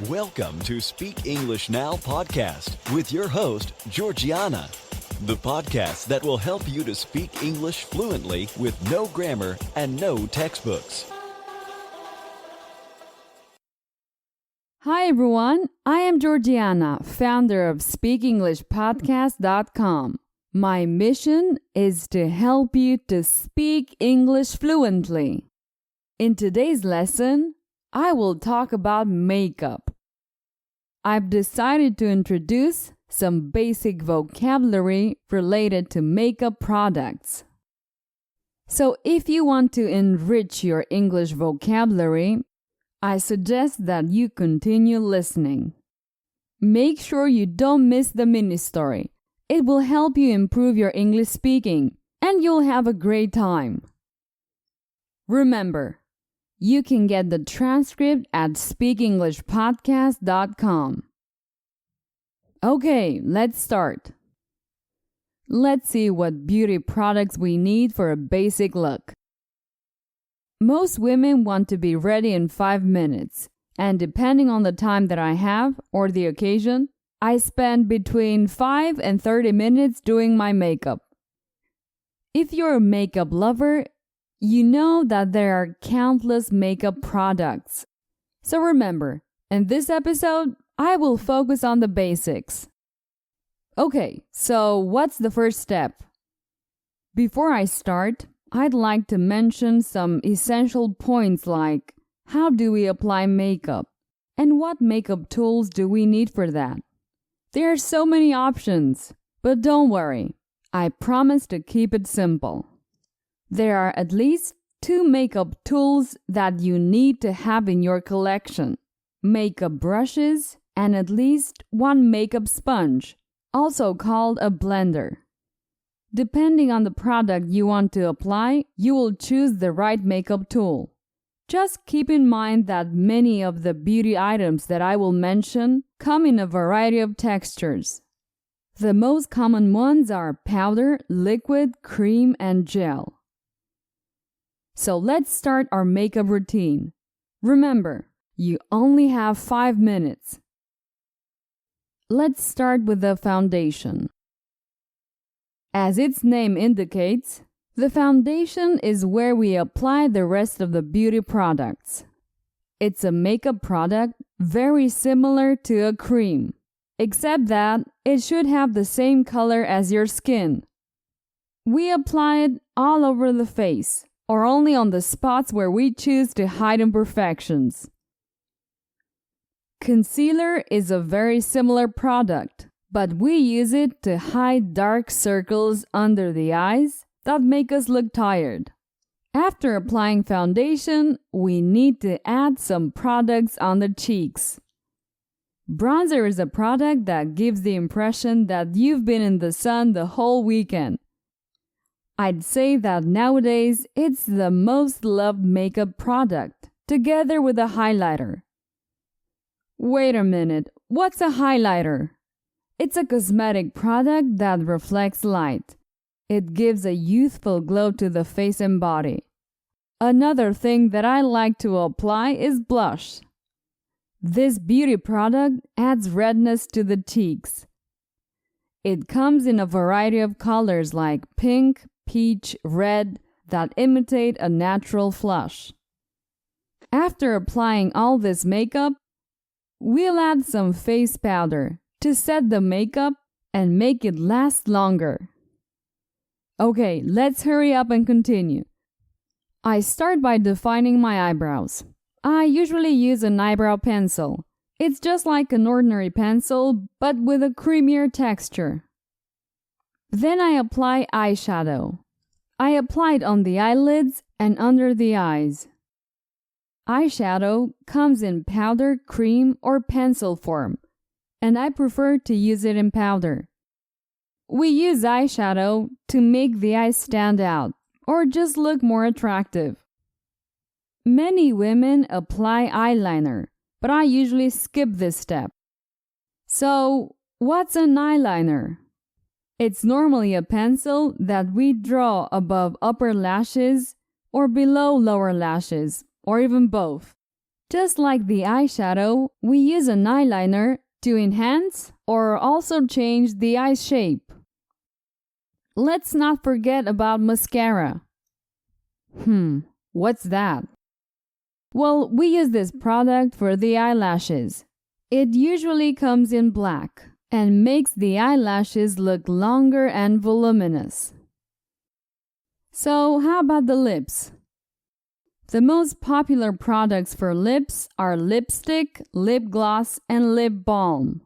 Welcome to Speak English Now podcast with your host, Georgiana, the podcast that will help you to speak English fluently with no grammar and no textbooks. Hi everyone, I am Georgiana, founder of SpeakEnglishPodcast.com. My mission is to help you to speak English fluently. In today's lesson, I will talk about makeup. I've decided to introduce some basic vocabulary related to makeup products. So if you want to enrich your English vocabulary, I suggest that you continue listening. Make sure you don't miss the mini story. It will help you improve your English speaking, and you'll have a great time. Remember, you can get the transcript at speakenglishpodcast.com. Okay, let's start. Let's see what beauty products we need for a basic look. Most women want to be ready in 5 minutes, and depending on the time that I have or the occasion, I spend between 5 and 30 minutes doing my makeup. If you're a makeup lover, you know that there are countless makeup products. So remember, in this episode, I will focus on the basics. Okay, so what's the first step? Before I start, I'd like to mention some essential points like how do we apply makeup and what makeup tools do we need for that? There are so many options, but don't worry, I promise to keep it simple. There are at least 2 makeup tools that you need to have in your collection: makeup brushes and at least 1 makeup sponge, also called a blender. Depending on the product you want to apply, you will choose the right makeup tool. Just keep in mind that many of the beauty items that I will mention come in a variety of textures. The most common ones are powder, liquid, cream, and gel. So let's start our makeup routine. Remember, you only have 5 minutes. Let's start with the foundation. As its name indicates, the foundation is where we apply the rest of the beauty products. It's a makeup product very similar to a cream, except that it should have the same color as your skin. We apply it all over the face, or only on the spots where we choose to hide imperfections. Concealer is a very similar product, but we use it to hide dark circles under the eyes that make us look tired. After applying foundation, we need to add some products on the cheeks. Bronzer is a product that gives the impression that you've been in the sun the whole weekend. I'd say that nowadays it's the most loved makeup product, together with a highlighter. Wait a minute, what's a highlighter? It's a cosmetic product that reflects light. It gives a youthful glow to the face and body. Another thing that I like to apply is blush. This beauty product adds redness to the cheeks. It comes in a variety of colors like pink, peach, red that imitate a natural flush. After applying all this makeup, we'll add some face powder to set the makeup and make it last longer. Okay, let's hurry up and continue. I start by defining my eyebrows. I usually use an eyebrow pencil. It's just like an ordinary pencil, but with a creamier texture. Then I apply eyeshadow. I apply it on the eyelids and under the eyes. Eyeshadow comes in powder, cream, or pencil form, and I prefer to use it in powder. We use eyeshadow to make the eyes stand out or just look more attractive. Many women apply eyeliner, but I usually skip this step. So, what's an eyeliner? It's normally a pencil that we draw above upper lashes or below lower lashes, or even both, Just like the eyeshadow, we use an eyeliner to enhance or also change the eye shape. Let's not forget about mascara. What's that? Well, we use this product for the eyelashes. It usually comes in black and makes the eyelashes look longer and voluminous. So, how about the lips? The most popular products for lips are lipstick, lip gloss, and lip balm.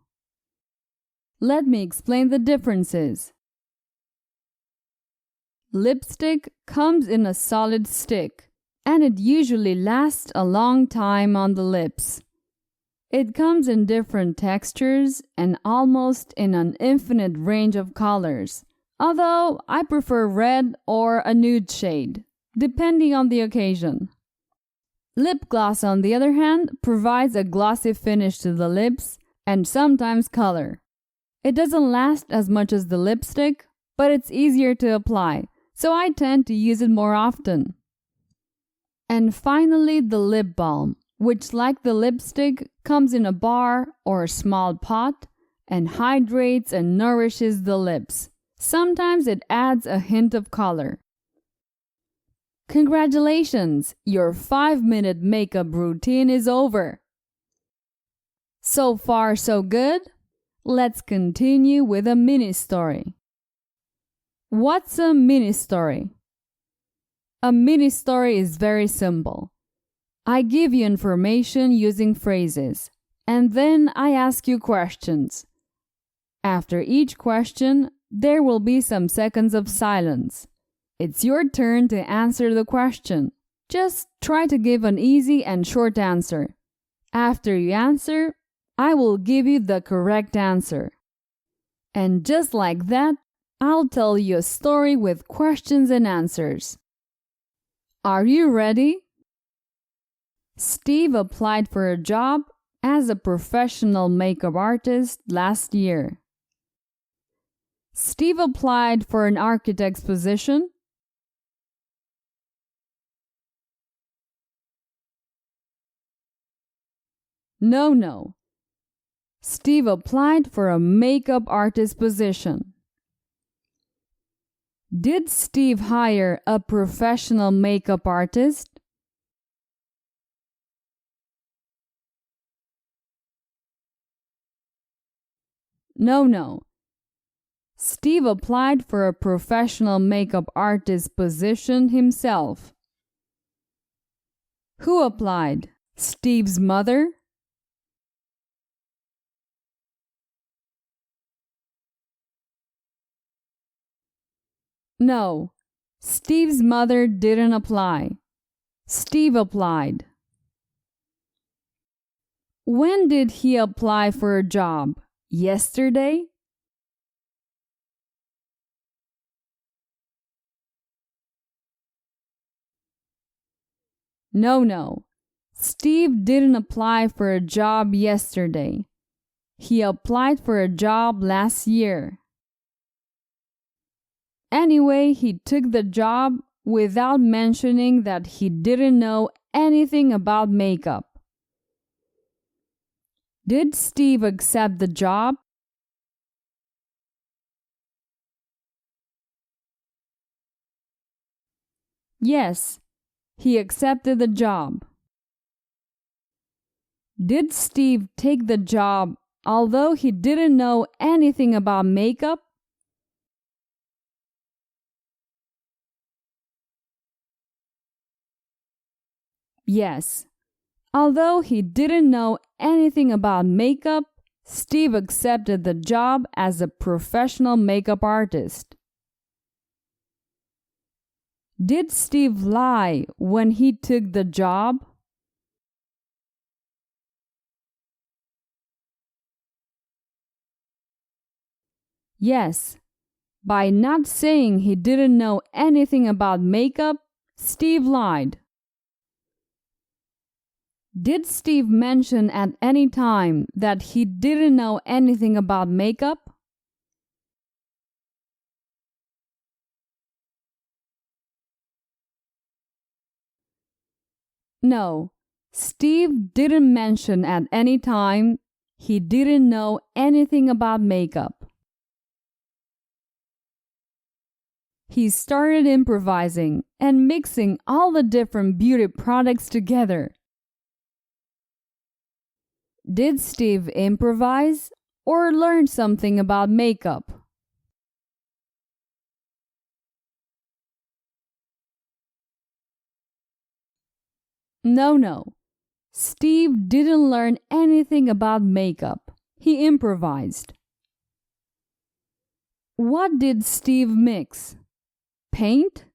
Let me explain the differences. Lipstick comes in a solid stick, and it usually lasts a long time on the lips. It comes in different textures and almost in an infinite range of colors, although I prefer red or a nude shade, depending on the occasion. Lip gloss, on the other hand, provides a glossy finish to the lips and sometimes color. It doesn't last as much as the lipstick, but it's easier to apply, so I tend to use it more often. And finally, the lip balm, which, like the lipstick, comes in a bar or a small pot and hydrates and nourishes the lips. Sometimes it adds a hint of color. Congratulations! Your 5-minute makeup routine is over. So far, so good? Let's continue with a mini story. What's a mini story? A mini story is very simple. I give you information using phrases, and then I ask you questions. After each question, there will be some seconds of silence. It's your turn to answer the question. Just try to give an easy and short answer. After you answer, I will give you the correct answer. And just like that, I'll tell you a story with questions and answers. Are you ready? Steve applied for a job as a professional makeup artist last year. Steve applied for an architect's position. No. Steve applied for a makeup artist position. Did Steve hire a professional makeup artist? No. Steve applied for a professional makeup artist position himself. Who applied? Steve's mother? No, Steve's mother didn't apply. Steve applied. When did he apply for a job? Yesterday? No. Steve didn't apply for a job yesterday. He applied for a job last year. Anyway, he took the job without mentioning that he didn't know anything about makeup. Did Steve accept the job? Yes, he accepted the job. Did Steve take the job although he didn't know anything about makeup? Yes. Although he didn't know anything about makeup, Steve accepted the job as a professional makeup artist. Did Steve lie when he took the job? Yes. By not saying he didn't know anything about makeup, Steve lied. Did Steve mention at any time that he didn't know anything about makeup? No. Steve didn't mention at any time he didn't know anything about makeup. He started improvising and mixing all the different beauty products together. Did Steve improvise or learn something about makeup? No. Steve didn't learn anything about makeup. He improvised. What did Steve mix? Paint?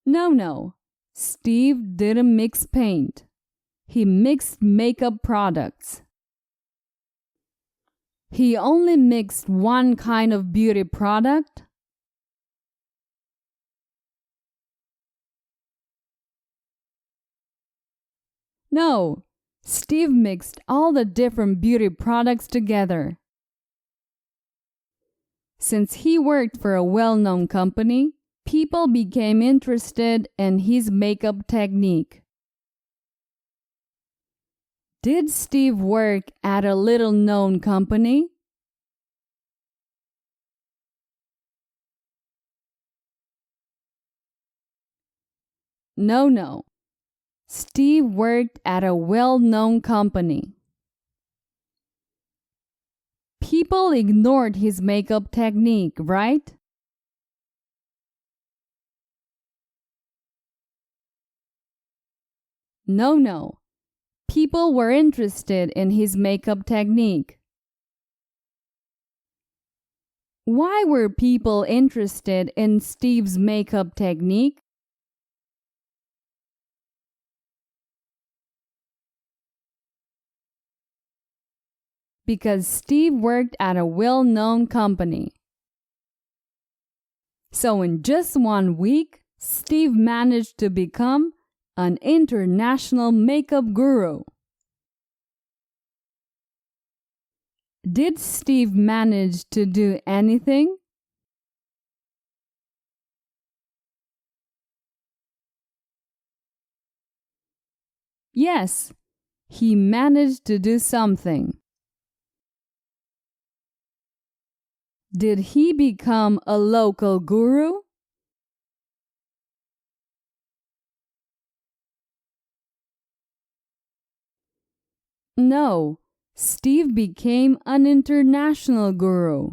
No. Steve didn't mix paint. He mixed makeup products. He only mixed one kind of beauty product? No, Steve mixed all the different beauty products together. Since he worked for a well-known company, people became interested in his makeup technique. Did Steve work at a little-known company? No. Steve worked at a well-known company. People ignored his makeup technique, right? No. People were interested in his makeup technique. Why were people interested in Steve's makeup technique? Because Steve worked at a well-known company. So in just 1 week, Steve managed to become an international makeup guru. Did Steve manage to do anything? Yes, he managed to do something. Did he become a local guru? No, Steve became an international guru.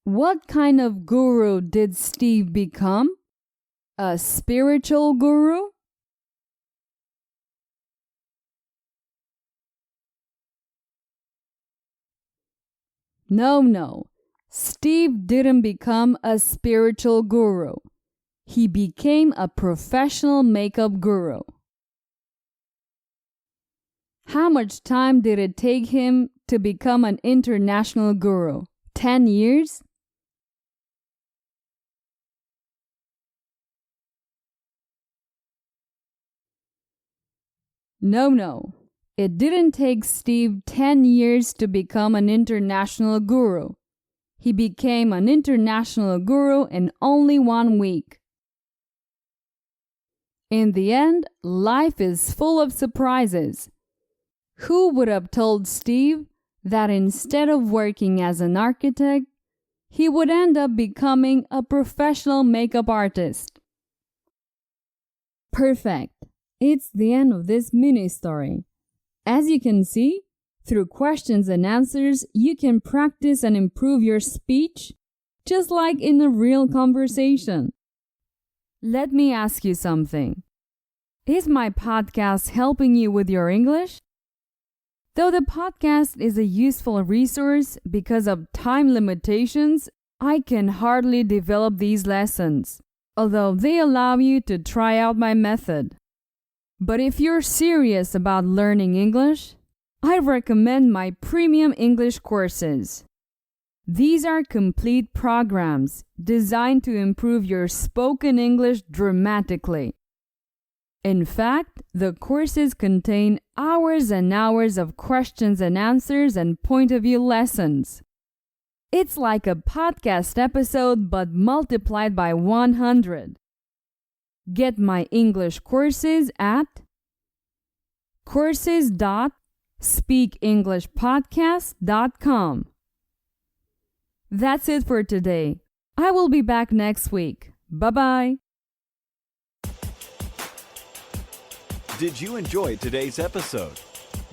What kind of guru did Steve become? A spiritual guru? No. Steve didn't become a spiritual guru. He became a professional makeup guru. How much time did it take him to become an international guru? 10 years? No. It didn't take Steve 10 years to become an international guru. He became an international guru in only 1 week. In the end, life is full of surprises. Who would have told Steve that instead of working as an architect, he would end up becoming a professional makeup artist? Perfect. It's the end of this mini story. As you can see, through questions and answers, you can practice and improve your speech, just like in a real conversation. Let me ask you something. Is my podcast helping you with your English? Though the podcast is a useful resource, because of time limitations, I can hardly develop these lessons, although they allow you to try out my method. But if you're serious about learning English, I recommend my premium English courses. These are complete programs designed to improve your spoken English dramatically. In fact, the courses contain hours and hours of questions and answers and point of view lessons. It's like a podcast episode but multiplied by 100. Get my English courses at courses.speakenglishpodcast.com. That's it for today. I will be back next week. Bye-bye. Did you enjoy today's episode?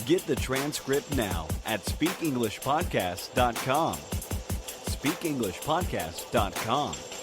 Get the transcript now at speakenglishpodcast.com. speakenglishpodcast.com.